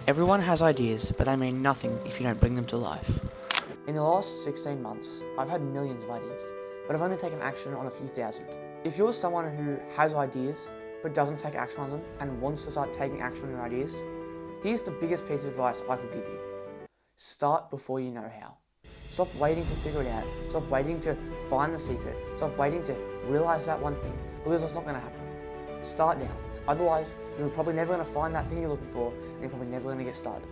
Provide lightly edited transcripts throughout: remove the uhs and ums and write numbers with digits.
Everyone has ideas, but they mean nothing if you don't bring them to life. In the last 16 months, I've had millions of ideas, but I've only taken action on a few thousand. If you're someone who has ideas, but doesn't take action on them, and wants to start taking action on your ideas, here's the biggest piece of advice I could give you. Start before you know how. Stop waiting to figure it out. Stop waiting to find the secret. Stop waiting to realize that one thing, because it's not going to happen. Start now. Otherwise, you're probably never going to find that thing you're looking for, and you're probably never going to get started.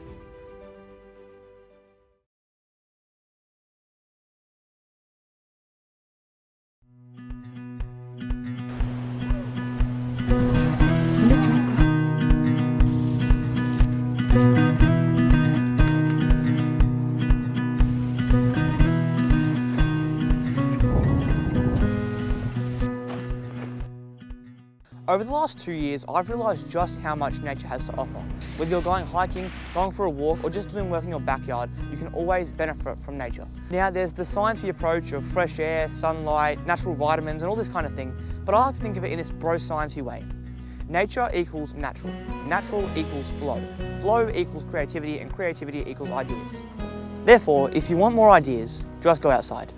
Over the last 2 years, I've realised just how much nature has to offer. Whether you're going hiking, going for a walk, or just doing work in your backyard, you can always benefit from nature. Now, there's the sciencey approach of fresh air, sunlight, natural vitamins, and all this kind of thing, but I like to think of it in this bro-sciencey way. Nature equals natural. Natural equals flow. Flow equals creativity, and creativity equals ideas. Therefore, if you want more ideas, just go outside.